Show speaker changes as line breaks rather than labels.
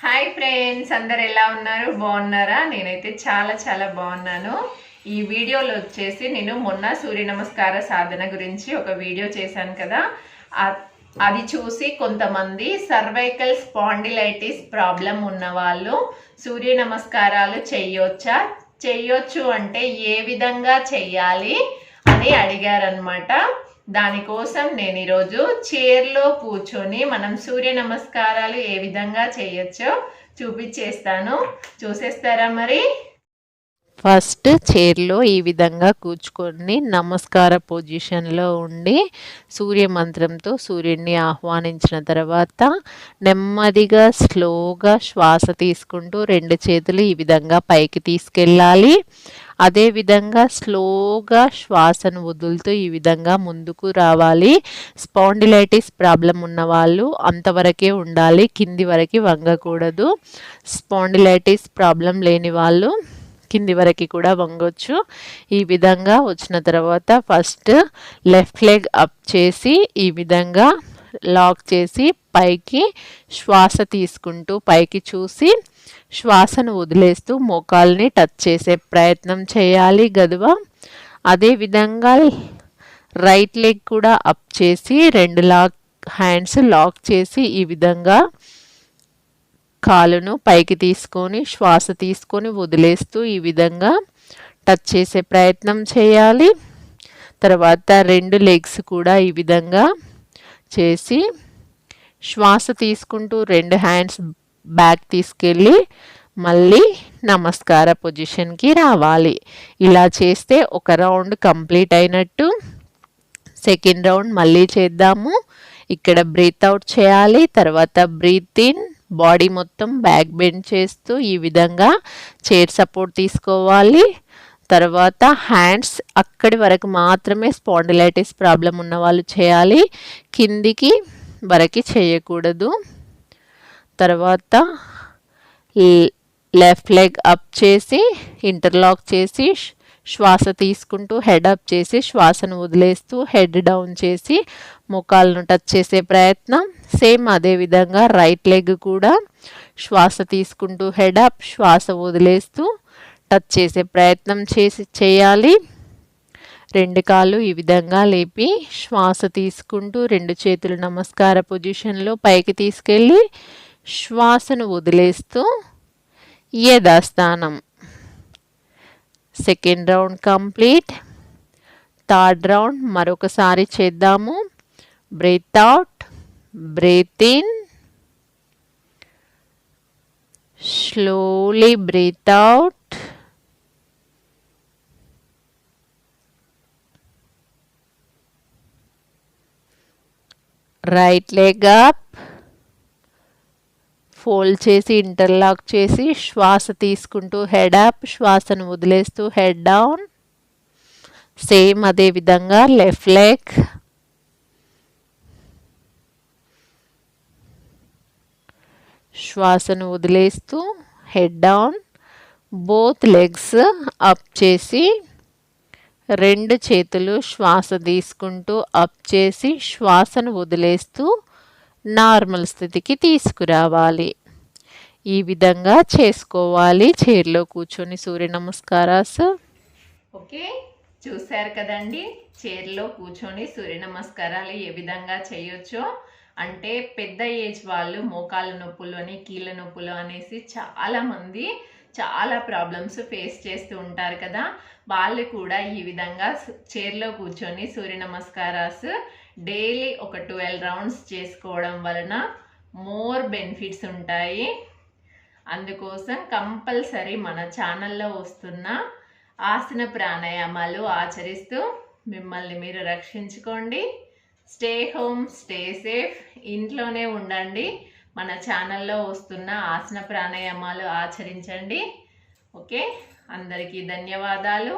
Hi friends, అందరు ఎలా ఉన్నారు? బాగున్నారా? నేనైతే చాలా చాలా బాగున్నాను. ఈ వీడియోలో వచ్చేసి నేను మొన్న సూర్య నమస్కార సాధన గురించి ఒక వీడియో చేశాను కదా. అది చూసి కొంతమంది సర్వైకల్ స్పాండిలైటిస్ ప్రాబ్లం ఉన్న వాళ్ళు సూర్య నమస్కారాలు చెయ్యొచ్చు అంటే ఏ విధంగా చెయ్యాలి అని అడిగారనమాట. దానికోసం నేను ఈరోజు చైర్లో కూర్చొని మనం సూర్య నమస్కారాలు ఏ విధంగా చేయొచ్చో చూపించేస్తాను. చూసేస్తారా మరి?
ఫస్ట్ చైర్లో ఈ విధంగా కూర్చుకొని నమస్కార పొజిషన్లో ఉండి సూర్య మంత్రంతో సూర్యుడిని ఆహ్వానించిన తర్వాత నెమ్మదిగా స్లోగా శ్వాస తీసుకుంటూ రెండు చేతులు ఈ విధంగా పైకి తీసుకెళ్ళాలి. అదేవిధంగా స్లోగా శ్వాసను వదులుతూ ఈ విధంగా ముందుకు రావాలి. స్పాండిలైటిస్ ప్రాబ్లం ఉన్న వాళ్ళు అంతవరకే ఉండాలి, కింది వరకు వంగకూడదు. స్పాండిలైటిస్ ప్రాబ్లం లేని వాళ్ళు కింది వరకు కూడా వంగొచ్చు. ఈ విధంగా వచ్చిన తర్వాత ఫస్ట్ లెఫ్ట్ లెగ్ అప్ చేసి ఈ విధంగా లాక్ చేసి పైకి శ్వాస తీసుకుంటూ పైకి చూసి శ్వాసను వదిలేస్తూ మోకాల్ని టచ్ చేసే ప్రయత్నం చేయాలి గదువ. అదేవిధంగా రైట్ లెగ్ కూడా అప్ చేసి రెండు హ్యాండ్స్ లాక్ చేసి ఈ విధంగా కాలును పైకి తీసుకొని శ్వాస తీసుకొని వదిలేస్తూ ఈ విధంగా టచ్ చేసే ప్రయత్నం చేయాలి. తర్వాత రెండు లెగ్స్ కూడా ఈ విధంగా చేసి శ్వాస తీసుకుంటూ రెండు హ్యాండ్స్ బ్యాక్ తీసుకెళ్ళి మళ్ళీ నమస్కార పొజిషన్కి రావాలి. ఇలా చేస్తే ఒక రౌండ్ కంప్లీట్ అయినట్టు. సెకండ్ రౌండ్ మళ్ళీ చేద్దాము. ఇక్కడ బ్రీత్ అవుట్ చేయాలి. తర్వాత బ్రీత్ ఇన్, బాడీ మొత్తం బ్యాక్ బెండ్ చేస్తూ ఈ విధంగా చైర్ సపోర్ట్ తీసుకోవాలి. తర్వాత హ్యాండ్స్ అక్కడి వరకు మాత్రమే స్పాండిలైటిస్ ప్రాబ్లం ఉన్న వాళ్ళు చేయాలి, కిందికి వరకు చేయకూడదు. తర్వాత లెఫ్ట్ లెగ్ అప్ చేసి ఇంటర్లాక్ చేసి శ్వాస తీసుకుంటూ హెడ్ అప్ చేసి శ్వాసను వదిలేస్తూ హెడ్ డౌన్ చేసి మోకాళ్ళను టచ్ చేసే ప్రయత్నం. సేమ్ అదేవిధంగా రైట్ లెగ్ కూడా శ్వాస తీసుకుంటూ హెడ్ అప్, శ్వాస వదిలేస్తూ టచ్ చేసే ప్రయత్నం చేయాలి. రెండు కాళ్ళు ఈ విధంగా లేపి శ్వాస తీసుకుంటూ రెండు చేతులు నమస్కార పొజిషన్లో పైకి తీసుకెళ్ళి శ్వాసను వదిలేస్తూ యథాస్థానం. Second round complete. Third round మరొకసారి చేద్దాము. Breathe out, breathe in, slowly breathe out. Right leg up, fold చేసి ఇంటర్లాక్ చేసి శ్వాస తీసుకుంటూ హెడ్ అప్, శ్వాసను వదిలేస్తూ హెడ్ డౌన్. సేమ్ అదే విధంగా లెఫ్ట్ లెగ్, శ్వాసను వదిలేస్తూ head down. Both legs up చేసి రెండు చేతులు శ్వాస తీసుకుంటూ అప్ చేసి శ్వాసను వదిలేస్తూ నార్మల్ స్థితికి తీసుకురావాలి. ఈ విధంగా చేసుకోవాలి చైర్లో కూర్చొని సూర్య నమస్కారాస్.
ఓకే, చూశారు కదండి చైర్లో కూర్చొని సూర్య నమస్కారాలు ఏ విధంగా చేయొచ్చో. అంటే పెద్ద ఏజ్ వాళ్ళు మోకాళ్ళ నొప్పులు అని, కీళ్ళ నొప్పులు అనేసి చాలామంది చాలా ప్రాబ్లమ్స్ ఫేస్ చేస్తూ ఉంటారు కదా. వాళ్ళు కూడా ఈ విధంగా చైర్లో కూర్చొని సూర్య నమస్కారాస్ డైలీ ఒక 12 రౌండ్స్ చేసుకోవడం వలన మోర్ బెనిఫిట్స్ ఉంటాయి. అందుకోసం కంపల్సరీ మన ఛానల్లో వస్తున్న ఆసన ప్రాణాయామాలు ఆచరిస్తూ మిమ్మల్ని మీరు రక్షించుకోండి. స్టే హోమ్, స్టే సేఫ్, ఇంట్లోనే ఉండండి. మన ఛానల్లో వస్తున్న ఆసన ప్రాణాయామాలు ఆచరించండి. ఓకే, అందరికీ ధన్యవాదాలు.